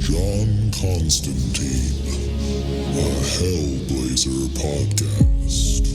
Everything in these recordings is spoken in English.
John Constantine, a Hellblazer podcast.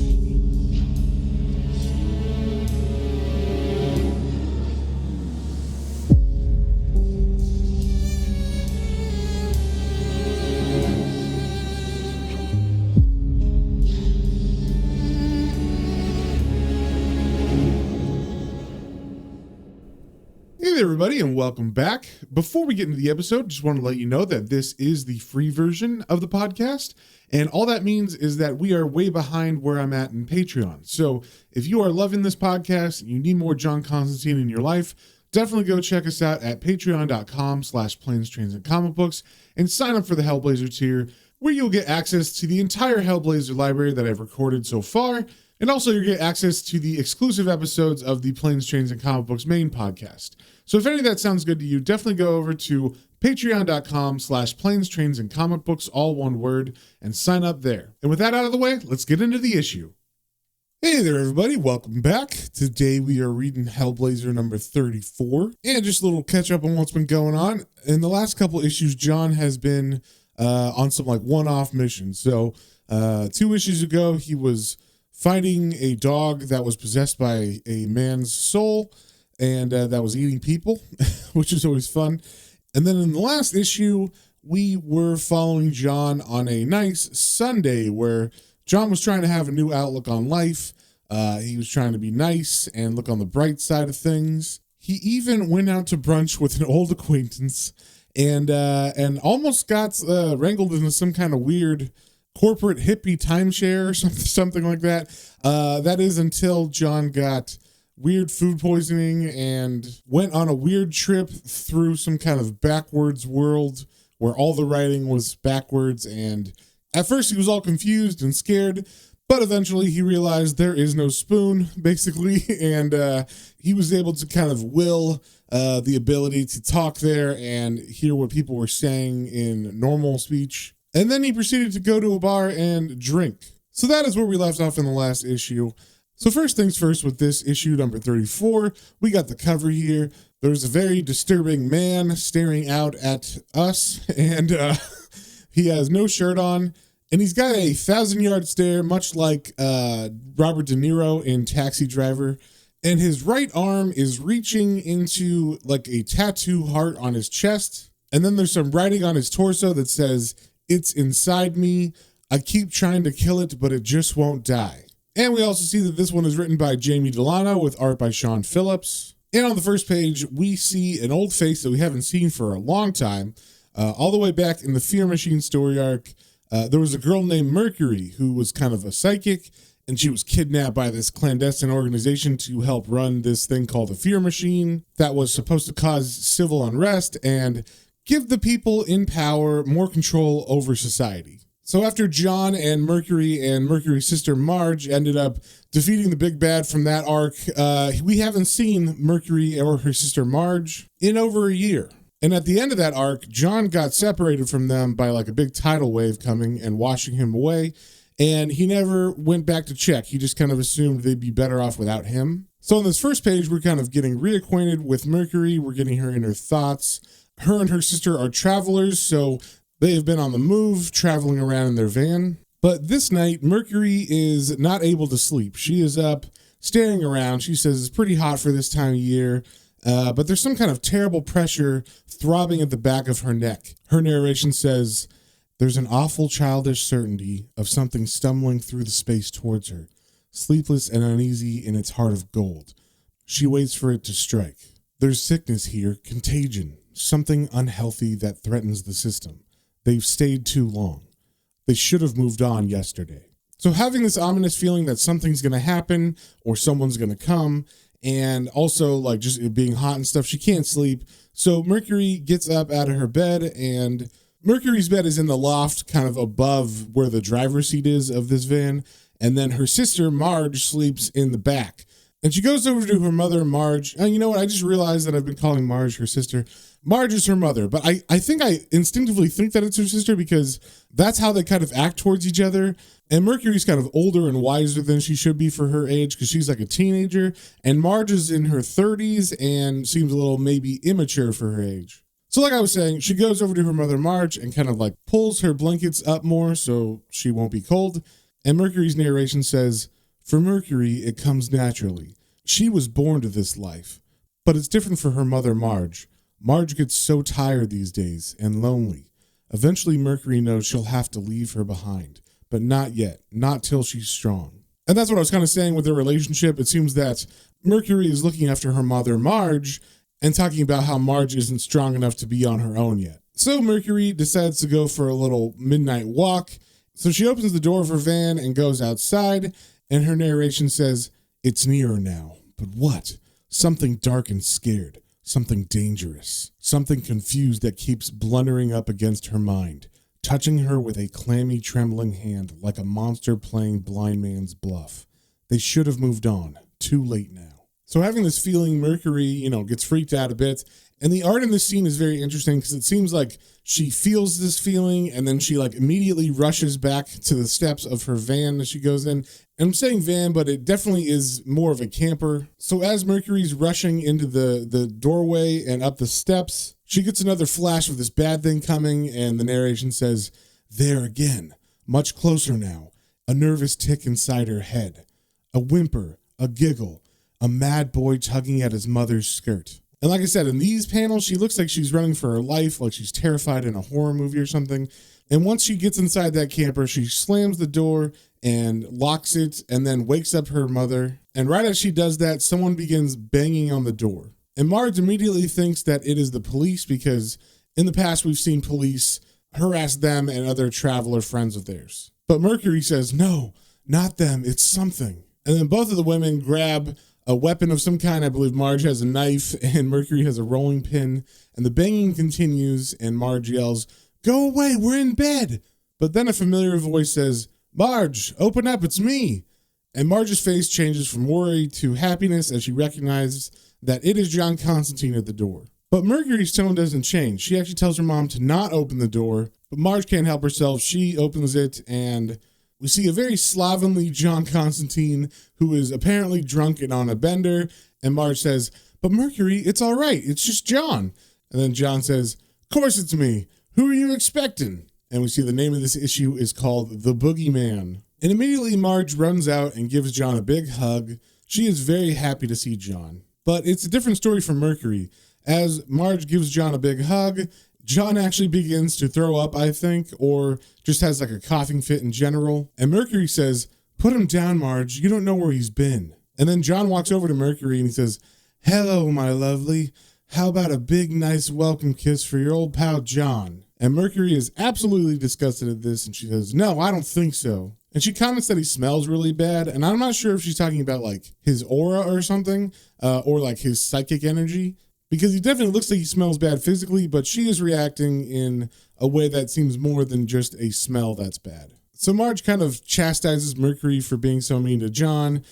Hey there, everybody, and welcome back. Before we get into the episode, just want to let you know that this is the free version of the podcast, and all that means is that we are way behind where I'm at in Patreon. So if you are loving this podcast and you need more John Constantine in your life, definitely go check us out at patreon.com/planes, trains, and comic books and sign up for the Hellblazer tier, where you'll get access to the entire Hellblazer library that I've recorded so far. And also you'll get access to the exclusive episodes of the Planes, Trains, and Comic Books main podcast. So if any of that sounds good to you, definitely go over to patreon.com/planes, trains, and comic books, all one word, and sign up there. And with that out of the way, let's get into the issue. Hey there, everybody. Welcome back. Today we are reading Hellblazer number 34. And just a little catch up on what's been going on. In the last couple issues, John has been on some one-off missions. So 2 issues ago, he was finding a dog that was possessed by a man's soul and that was eating people, which is always fun. And then in the last issue, we were following John on a nice Sunday where John was trying to have a new outlook on life. He was trying to be nice and look on the bright side of things. He even went out to brunch with an old acquaintance and almost got wrangled into some kind of weird corporate hippie timeshare or something like that. That is until John got weird food poisoning and went on a weird trip through some kind of backwards world where all the writing was backwards. And at first he was all confused and scared, but eventually he realized there is no spoon, basically. And he was able to kind of will the ability to talk there and hear what people were saying in normal speech. And then he proceeded to go to a bar and drink. So that is where we left off in the last issue. So first things first with this issue number 34, we got the cover here. There's a very disturbing man staring out at us, and he has no shirt on, and he's got a 1,000-yard stare, much like Robert De Niro in Taxi Driver. And his right arm is reaching into like a tattoo heart on his chest. And then there's some writing on his torso that says, "It's inside me. I keep trying to kill it, but it just won't die." And we also see that this one is written by Jamie Delano with art by Sean Phillips. And on the first page, we see an old face that we haven't seen for a long time. All the way back in the Fear Machine story arc, there was a girl named Mercury who was kind of a psychic, and she was kidnapped by this clandestine organization to help run this thing called the Fear Machine that was supposed to cause civil unrest and give the people in power more control over society. So after John and Mercury's sister Marge ended up defeating the big bad from that arc, we haven't seen Mercury or her sister Marge in over a year. And at the end of that arc, John got separated from them by like a big tidal wave coming and washing him away. And he never went back to check. He just kind of assumed they'd be better off without him. So on this first page, we're kind of getting reacquainted with Mercury. We're getting her inner thoughts. Her and her sister are travelers, so they have been on the move, traveling around in their van. But this night, Mercury is not able to sleep. She is up, staring around. She says it's pretty hot for this time of year, but there's some kind of terrible pressure throbbing at the back of her neck. Her narration says, "There's an awful childish certainty of something stumbling through the space towards her, sleepless and uneasy in its heart of gold. She waits for it to strike. There's sickness here, contagion, something unhealthy that threatens the system. They've stayed too long. They should have moved on yesterday." So having this ominous feeling that something's going to happen or someone's going to come, and also like just it being hot and stuff, she can't sleep. So Mercury gets up out of her bed, and Mercury's bed is in the loft kind of above where the driver's seat is of this van. And then her sister Marge sleeps in the back. And she goes over to her mother, Marge. And you know what? I just realized that I've been calling Marge her sister. Marge is her mother, but I think I instinctively think that it's her sister because that's how they kind of act towards each other. And Mercury's kind of older and wiser than she should be for her age because she's like a teenager. And Marge is in her 30s and seems a little maybe immature for her age. So like I was saying, she goes over to her mother Marge and kind of like pulls her blankets up more so she won't be cold. And Mercury's narration says, "For Mercury, it comes naturally. She was born to this life. But it's different for her mother Marge. Marge gets so tired these days and lonely. Eventually Mercury knows she'll have to leave her behind. But not yet. Not till she's strong." And that's what I was kind of saying with their relationship. It seems that Mercury is looking after her mother Marge and talking about how Marge isn't strong enough to be on her own yet. So Mercury decides to go for a little midnight walk. So she opens the door of her van and goes outside, and her narration says, "It's nearer now. But what? Something dark and scared. Something dangerous. Something confused that keeps blundering up against her mind, touching her with a clammy, trembling hand like a monster playing blind man's bluff. They should have moved on. Too late now." So having this feeling, Mercury, gets freaked out a bit. And the art in this scene is very interesting because it seems like she feels this feeling and then she like immediately rushes back to the steps of her van as she goes in. And I'm saying van, but it definitely is more of a camper. So as Mercury's rushing into the doorway and up the steps, she gets another flash of this bad thing coming, and the narration says, "There again, much closer now, a nervous tick inside her head, a whimper, a giggle, a mad boy tugging at his mother's skirt." And like I said, in these panels, she looks like she's running for her life, like she's terrified in a horror movie or something. And once she gets inside that camper, she slams the door and locks it and then wakes up her mother. And right as she does that, someone begins banging on the door. And Marge immediately thinks that it is the police because in the past we've seen police harass them and other traveler friends of theirs. But Mercury says, "No, not them, it's something." And then both of the women grab a weapon of some kind. I believe Marge has a knife and Mercury has a rolling pin. And the banging continues and Marge yells, "Go away, we're in bed." But then a familiar voice says, "Marge, open up, it's me." And Marge's face changes from worry to happiness as she recognizes that it is John Constantine at the door. But Mercury's tone doesn't change. She actually tells her mom to not open the door, but Marge can't help herself. She opens it and we see a very slovenly John Constantine who is apparently drunk and on a bender. And Marge says, "But Mercury, it's all right. It's just John." And then John says, "Course it's me. Who are you expecting?" And we see the name of this issue is called The Boogyman. And immediately Marge runs out and gives John a big hug. She is very happy to see John. But it's a different story from Mercury. As Marge gives John a big hug, John actually begins to throw up, I think, or just has like a coughing fit in general. And Mercury says, "Put him down, Marge. You don't know where he's been." And then John walks over to Mercury and he says, "Hello, my lovely. How about a big, nice welcome kiss for your old pal, John?" And Mercury is absolutely disgusted at this. And she says, "No, I don't think so." And she comments that he smells really bad. And I'm not sure if she's talking about like his aura or something, or like his psychic energy. Because he definitely looks like he smells bad physically, but she is reacting in a way that seems more than just a smell that's bad. So Marge kind of chastises Mercury for being so mean to John.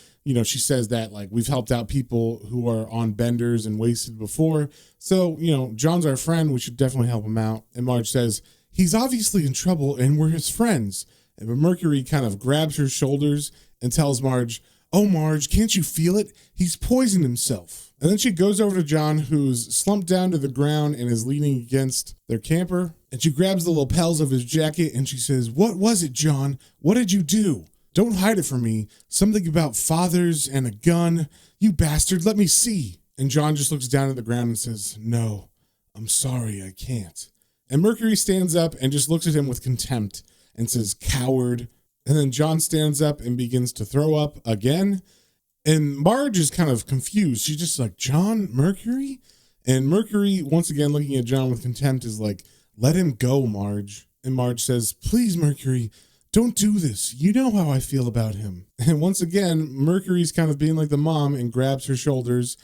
She says that like we've helped out people who are on benders and wasted before. So, John's our friend. We should definitely help him out. And Marge says, "He's obviously in trouble and we're his friends." And Mercury kind of grabs her shoulders and tells Marge, "Oh, Marge, can't you feel it? He's poisoned himself." And then she goes over to John, who's slumped down to the ground and is leaning against their camper. And she grabs the lapels of his jacket and she says, "What was it, John? What did you do? Don't hide it from me. Something about fathers and a gun. You bastard, let me see." And John just looks down at the ground and says, "No, I'm sorry, I can't." And Mercury stands up and just looks at him with contempt and says, "Coward." And then John stands up and begins to throw up again. And Marge is kind of confused. She's just like, "John, Mercury?" And Mercury, once again looking at John with contempt, is like, "Let him go, Marge." And Marge says, "Please, Mercury, don't do this. You know how I feel about him." And once again, Mercury's kind of being like the mom and grabs her shoulders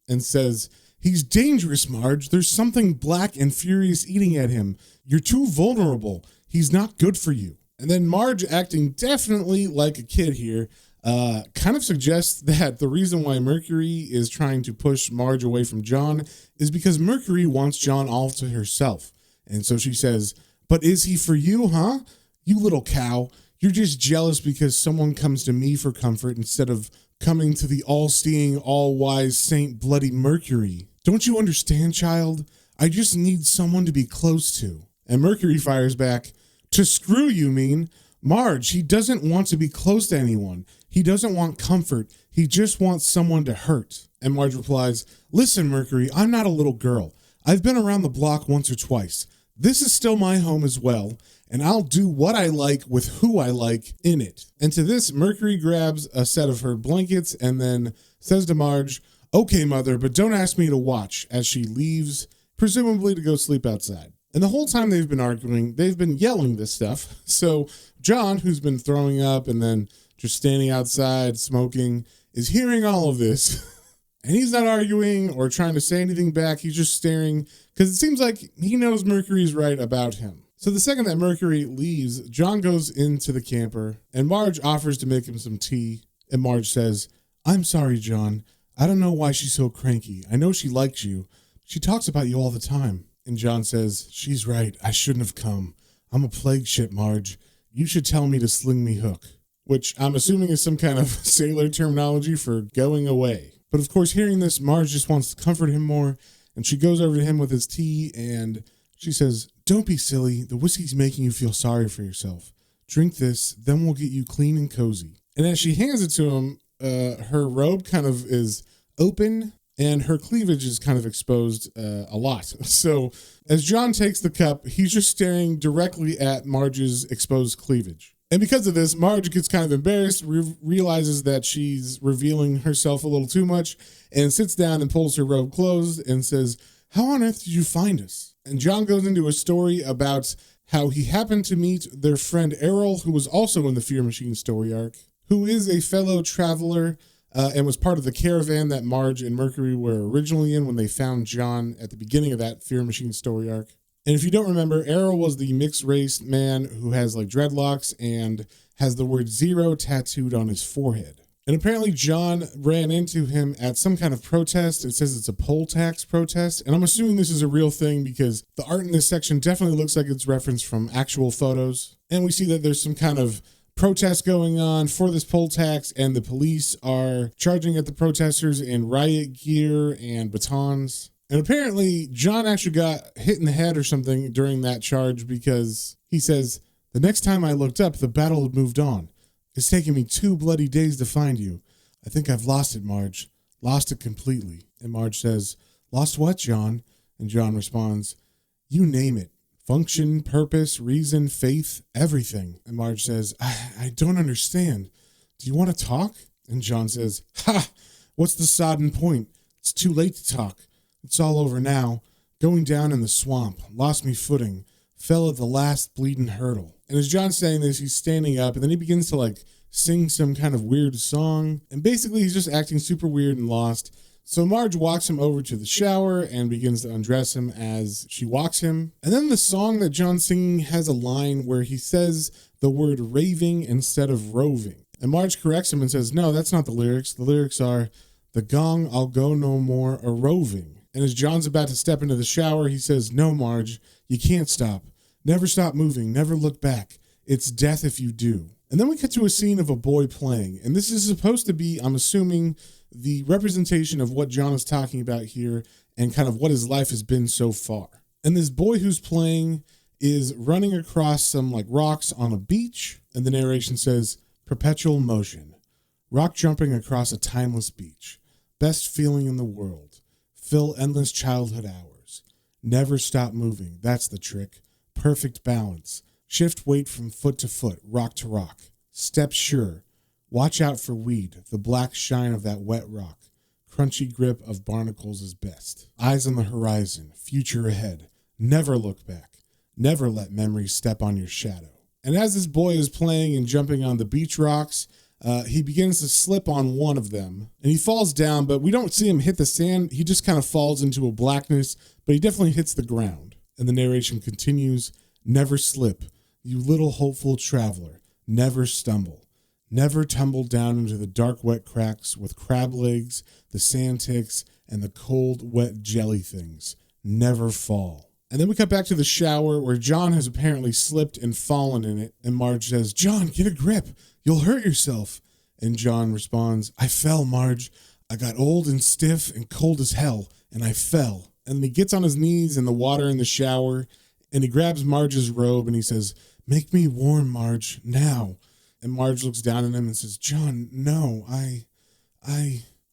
and says, "He's dangerous, Marge. There's something black and furious eating at him. You're too vulnerable. He's not good for you." And then Marge, acting definitely like a kid here, kind of suggests that the reason why Mercury is trying to push Marge away from John is because Mercury wants John all to herself. And so she says, "But is he for you, huh? You little cow. You're just jealous because someone comes to me for comfort instead of coming to the all-seeing, all-wise Saint Bloody Mercury. Don't you understand, child? I just need someone to be close to. And Mercury fires back, to screw you mean? Marge, he doesn't want to be close to anyone. He doesn't want comfort. He just wants someone to hurt. And Marge replies, listen, Mercury, I'm not a little girl. I've been around the block once or twice. This is still my home as well, and I'll do what I like with who I like in it. And to this, Mercury grabs a set of her blankets and then says to Marge, okay, mother, but don't ask me to watch, as she leaves, presumably to go sleep outside. And the whole time they've been arguing, they've been yelling this stuff. So John, who's been throwing up and then just standing outside smoking, is hearing all of this. And he's not arguing or trying to say anything back. He's just staring because it seems like he knows Mercury's right about him. So the second that Mercury leaves, John goes into the camper and Marge offers to make him some tea. And Marge says, I'm sorry, John. I don't know why she's so cranky. I know she likes you. She talks about you all the time. And John says, she's right. I shouldn't have come. I'm a plague ship, Marge. You should tell me to sling me hook, which I'm assuming is some kind of sailor terminology for going away. But of course, hearing this, Marge just wants to comfort him more. And she goes over to him with his tea and she says, don't be silly. The whiskey's making you feel sorry for yourself. Drink this, then we'll get you clean and cozy. And as she hands it to him, her robe kind of is open and her cleavage is kind of exposed a lot. So as John takes the cup, he's just staring directly at Marge's exposed cleavage. And because of this, Marge gets kind of embarrassed, realizes that she's revealing herself a little too much, and sits down and pulls her robe closed and says, how on earth did you find us? And John goes into a story about how he happened to meet their friend Errol, who was also in the Fear Machine story arc, who is a fellow traveler and was part of the caravan that Marge and Mercury were originally in when they found John at the beginning of that Fear Machine story arc. And if you don't remember, Errol was the mixed race man who has like dreadlocks and has the word 0 tattooed on his forehead. And apparently John ran into him at some kind of protest. It says it's a poll tax protest. And I'm assuming this is a real thing because the art in this section definitely looks like it's referenced from actual photos. And we see that there's some kind of protest going on for this poll tax, and the police are charging at the protesters in riot gear and batons. And apparently John actually got hit in the head or something during that charge because he says, the next time I looked up, the battle had moved on. It's taken me 2 bloody days to find you. I think I've lost it, Marge. Lost it completely. And Marge says, lost what, John? And John responds, you name it. Function, purpose, reason, faith, everything. And Marge says, I don't understand. Do you want to talk? And John says, ha! What's the sodden point? It's too late to talk. It's all over now. Going down in the swamp. Lost me footing. Fell at the last bleeding hurdle. And as John's saying this, he's standing up and then he begins to like sing some kind of weird song. And basically he's just acting super weird and lost. So Marge walks him over to the shower and begins to undress him as she walks him. And then the song that John's singing has a line where he says the word raving instead of roving. And Marge corrects him and says, no, that's not the lyrics. The lyrics are, the gong, I'll go no more a-roving. And as John's about to step into the shower, he says, no, Marge, you can't stop. Never stop moving. Never look back. It's death if you do. And then we cut to a scene of a boy playing. And this is supposed to be, I'm assuming, the representation of what John is talking about here and kind of what his life has been so far. And this boy who's playing is running across some like rocks on a beach. And the narration says, perpetual motion. Rock jumping across a timeless beach. Best feeling in the world. Fill endless childhood hours. Never stop moving. That's the trick. Perfect balance. Shift weight from foot to foot, rock to rock. Step sure. Watch out for weed, the black shine of that wet rock. Crunchy grip of barnacles is best. Eyes on the horizon, future ahead. Never look back. Never let memory step on your shadow. And as this boy is playing and jumping on the beach rocks, he begins to slip on one of them. And he falls down, but we don't see him hit the sand. He just kind of falls into a blackness, but he definitely hits the ground. And the narration continues, never slip, you little hopeful traveler. Never stumble. Never tumble down into the dark, wet cracks with crab legs, the sand ticks, and the cold, wet jelly things. Never fall. And then we cut back to the shower where John has apparently slipped and fallen in it. And Marge says, John, get a grip. You'll hurt yourself. And John responds, I fell, Marge. I got old and stiff and cold as hell, and I fell. And he gets on his knees in the water in the shower, and he grabs Marge's robe and he says, "Make me warm, Marge, now." And Marge looks down at him and says, "John, no, I.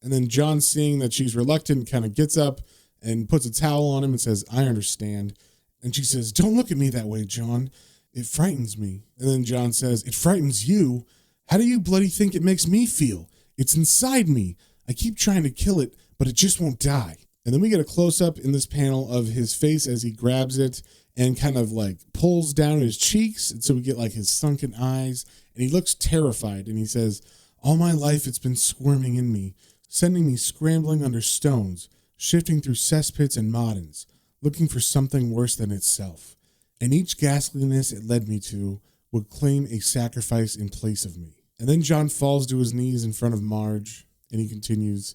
And then John, seeing that she's reluctant, kind of gets up and puts a towel on him and says, "I understand." And she says, "Don't look at me that way, John. It frightens me." And then John says, "It frightens you? How do you bloody think it makes me feel? It's inside me. I keep trying to kill it, but it just won't die." And then we get a close-up in this panel of his face as he grabs it and kind of like pulls down his cheeks. And so we get like his sunken eyes, and he looks terrified. And he says, "All my life it's been squirming in me, sending me scrambling under stones, shifting through cesspits and moddens, looking for something worse than itself. And each ghastliness it led me to would claim a sacrifice in place of me." And then John falls to his knees in front of Marge, and he continues,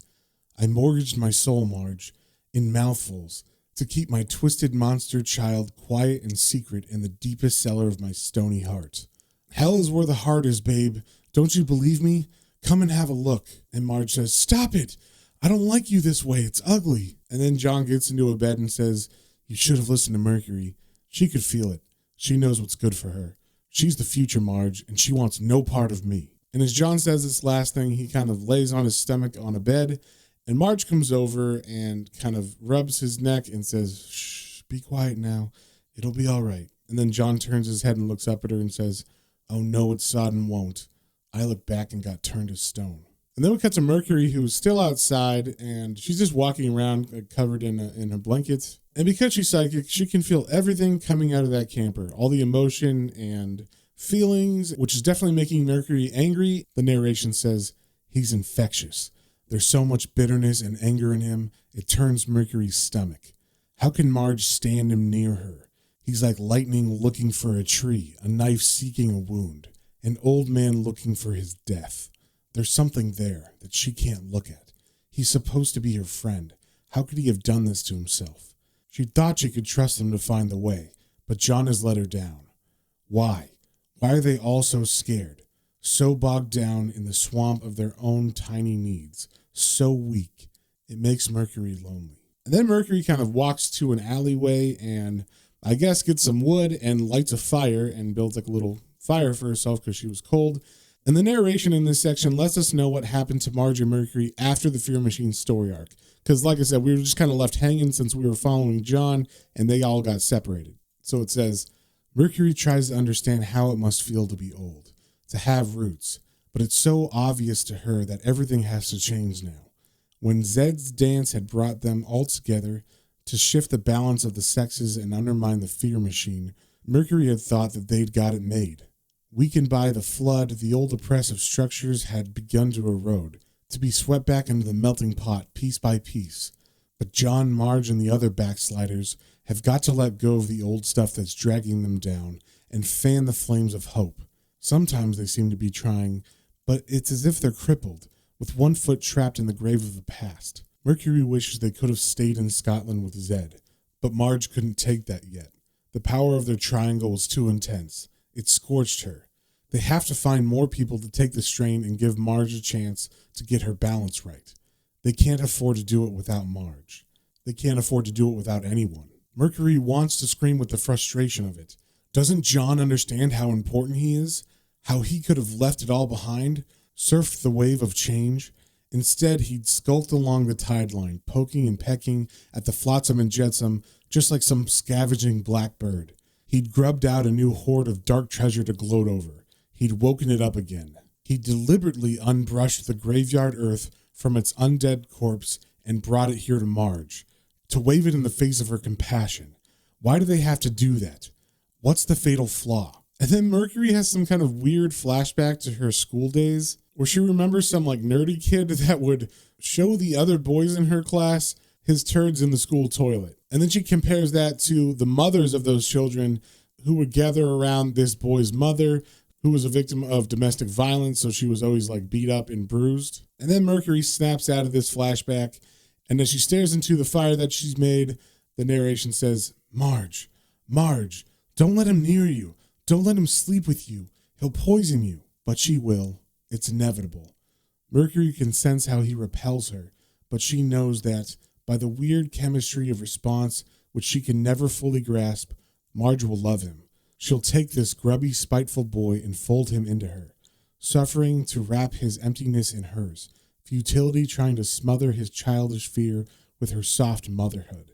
"I mortgaged my soul, Marge, in mouthfuls, to keep my twisted monster child quiet and secret in the deepest cellar of my stony heart. Hell is where the heart is, babe. Don't you believe me? Come and have a look." And Marge says, "Stop it. I don't like you this way. It's ugly." And then John gets into a bed and says, "You should have listened to Mercury. She could feel it. She knows what's good for her. She's the future, Marge, and she wants no part of me." And as John says this last thing, he kind of lays on his stomach on a bed, and Marge comes over and kind of rubs his neck and says, "Shh, be quiet now. It'll be all right." And then John turns his head and looks up at her and says, "Oh no, it's sodden won't. I looked back and got turned to stone." And then we cut to Mercury, who is still outside, and she's just walking around covered in a blanket. And because she's psychic, she can feel everything coming out of that camper, all the emotion and feelings, which is definitely making Mercury angry. The narration says, "He's infectious. There's so much bitterness and anger in him, it turns Mercury's stomach. How can Marge stand him near her? He's like lightning looking for a tree, a knife seeking a wound, an old man looking for his death. There's something there that she can't look at. He's supposed to be her friend. How could he have done this to himself?" She thought she could trust him to find the way, but John has let her down. Why? Why are they all so scared, so bogged down in the swamp of their own tiny needs, so weak? It makes Mercury lonely. And then Mercury kind of walks to an alleyway and I guess gets some wood and lights a fire and builds like a little fire for herself because she was cold. And the narration in this section lets us know what happened to Marge and Mercury after the Fear Machine story arc. Because like I said, we were just kind of left hanging since we were following John and they all got separated. So it says, Mercury tries to understand how it must feel to be old, to have roots, but it's so obvious to her that everything has to change now. When Zed's dance had brought them all together to shift the balance of the sexes and undermine the Fear Machine, Mercury had thought that they'd got it made. Weakened by the flood, the old oppressive structures had begun to erode, to be swept back into the melting pot piece by piece. But John, Marge, and the other backsliders have got to let go of the old stuff that's dragging them down and fan the flames of hope. Sometimes they seem to be trying, but it's as if they're crippled, with one foot trapped in the grave of the past. Mercury wishes they could have stayed in Scotland with Zed, but Marge couldn't take that yet. The power of their triangle was too intense. It scorched her. They have to find more people to take the strain and give Marge a chance to get her balance right. They can't afford to do it without Marge. They can't afford to do it without anyone. Mercury wants to scream with the frustration of it. Doesn't John understand how important he is? How he could have left it all behind, surfed the wave of change? Instead, he'd skulked along the tide line, poking and pecking at the flotsam and jetsam, just like some scavenging black bird. He'd grubbed out a new hoard of dark treasure to gloat over. He'd woken it up again. He'd deliberately unbrushed the graveyard earth from its undead corpse and brought it here to Marge, to wave it in the face of her compassion. Why do they have to do that? What's the fatal flaw? And then Mercury has some kind of weird flashback to her school days, where she remembers some like nerdy kid that would show the other boys in her class his turds in the school toilet. And then she compares that to the mothers of those children who would gather around this boy's mother, who was a victim of domestic violence, so she was always like beat up and bruised. And then Mercury snaps out of this flashback, and as she stares into the fire that she's made, the narration says, Marge, Marge, don't let him near you. Don't let him sleep with you. He'll poison you. But she will. It's inevitable. Mercury can sense how he repels her, but she knows that By the weird chemistry of response, which she can never fully grasp, Marge will love him. She'll take this grubby, spiteful boy and fold him into her, suffering to wrap his emptiness in hers, futility trying to smother his childish fear with her soft motherhood.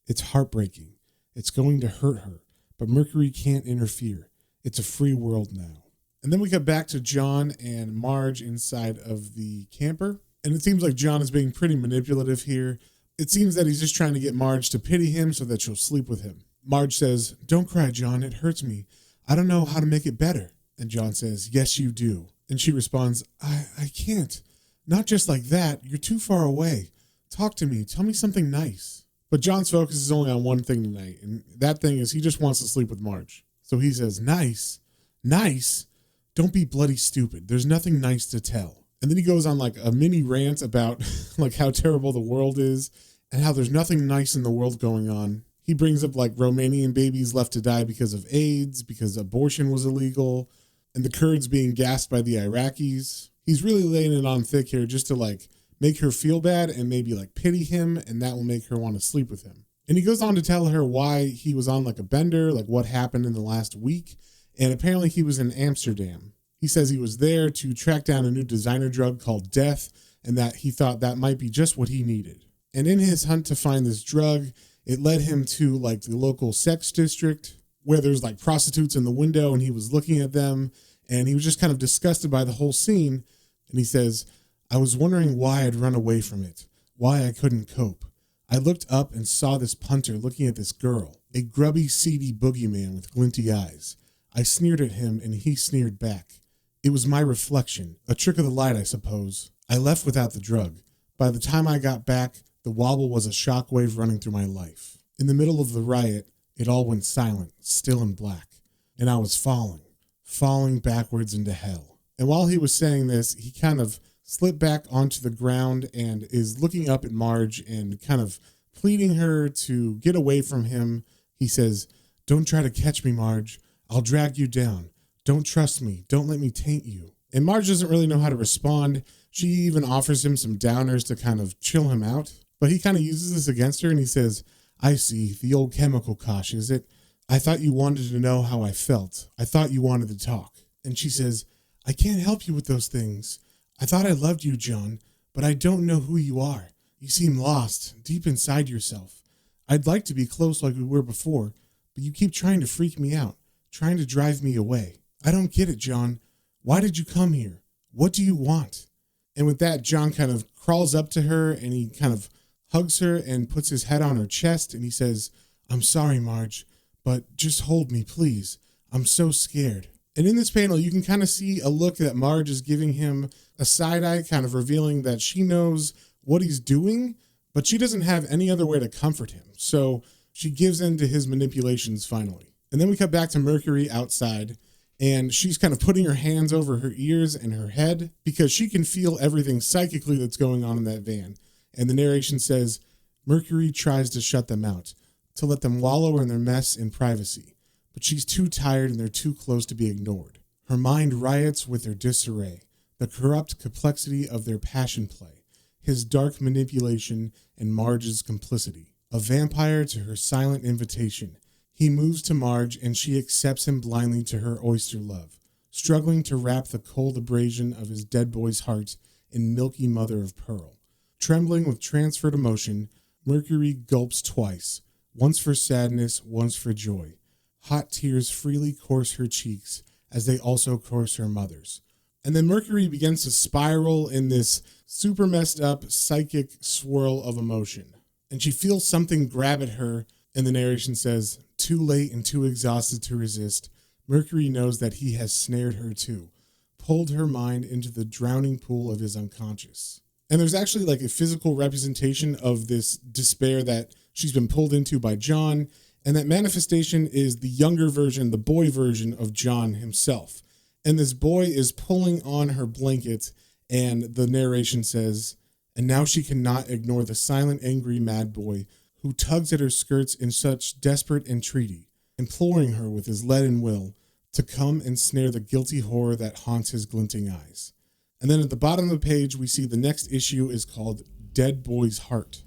It's heartbreaking. It's going to hurt her, but Mercury can't interfere. It's a free world now. And then we cut back to John and Marge inside of the camper, and it seems like John is being pretty manipulative here. It seems that he's just trying to get Marge to pity him so that she'll sleep with him. Marge says, "Don't cry, John, it hurts me. I don't know how to make it better." And John says, "Yes, you do." And she responds, I can't. Not just like that. You're too far away. Talk to me. Tell me something nice." But John's focus is only on one thing tonight, and that thing is he just wants to sleep with Marge. So he says, "Nice? Nice? Don't be bloody stupid. There's nothing nice to tell." And then he goes on like a mini rant about like how terrible the world is and how there's nothing nice in the world going on. He brings up like Romanian babies left to die because of AIDS, because abortion was illegal, and the Kurds being gassed by the Iraqis. He's really laying it on thick here just to like make her feel bad and maybe like pity him, and that will make her want to sleep with him. And he goes on to tell her why he was on like a bender, like what happened in the last week. And apparently he was in Amsterdam. He says he was there to track down a new designer drug called death, and that he thought that might be just what he needed. And in his hunt to find this drug, it led him to like the local sex district where there's like prostitutes in the window, and he was looking at them, and he was just kind of disgusted by the whole scene. And he says, "I was wondering why I'd run away from it, why I couldn't cope. I looked up and saw this punter looking at this girl, a grubby, seedy boogeyman with glinty eyes. I sneered at him, and he sneered back. It was my reflection, a trick of the light, I suppose. I left without the drug. By the time I got back, the wobble was a shockwave running through my life. In the middle of the riot, it all went silent, still and black. And I was falling backwards into hell." And while he was saying this, he kind of slipped back onto the ground and is looking up at Marge and kind of pleading her to get away from him. He says, "Don't try to catch me, Marge. I'll drag you down. Don't trust me. Don't let me taint you." And Marge doesn't really know how to respond. She even offers him some downers to kind of chill him out. But he kind of uses this against her, and he says, "I see, the old chemical kosh, is it? I thought you wanted to know how I felt. I thought you wanted to talk." And she says, "I can't help you with those things. I thought I loved you, John, but I don't know who you are. You seem lost, deep inside yourself. I'd like to be close like we were before, but you keep trying to freak me out, trying to drive me away. I don't get it, John. Why did you come here? What do you want?" And with that, John kind of crawls up to her, and he kind of hugs her and puts his head on her chest, and he says, "I'm sorry, Marge, but just hold me, please. I'm so scared." And in this panel, you can kind of see a look that Marge is giving him, a side eye, kind of revealing that she knows what he's doing, but she doesn't have any other way to comfort him. So she gives in to his manipulations finally. And then we cut back to Mercury outside, and she's kind of putting her hands over her ears and her head because she can feel everything psychically that's going on in that van. And the narration says, Mercury tries to shut them out, to let them wallow in their mess in privacy. But she's too tired and they're too close to be ignored. Her mind riots with their disarray, the corrupt complexity of their passion play, his dark manipulation, and Marge's complicity. A vampire to her silent invitation. He moves to Marge and she accepts him blindly to her oyster love, struggling to wrap the cold abrasion of his dead boy's heart in milky mother of pearl. Trembling with transferred emotion, Mercury gulps twice, once for sadness, once for joy. Hot tears freely course her cheeks as they also course her mother's. And then Mercury begins to spiral in this super messed up psychic swirl of emotion. And she feels something grab at her, and the narration says, too late and too exhausted to resist, Mercury knows that he has snared her too, pulled her mind into the drowning pool of his unconscious. And there's actually like a physical representation of this despair that she's been pulled into by John. And that manifestation is the younger version, the boy version of John himself. And this boy is pulling on her blanket, and the narration says, and now she cannot ignore the silent, angry, mad boy who tugs at her skirts in such desperate entreaty, imploring her with his leaden will to come and snare the guilty horror that haunts his glinting eyes. And then at the bottom of the page, we see the next issue is called Dead Boy's Heart.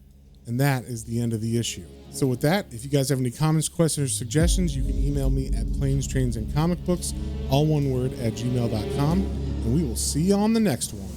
And that is the end of the issue. So with that, if you guys have any comments, questions, or suggestions, you can email me at planes, trains, and comic books, all one word, @gmail.com. And we will see you on the next one.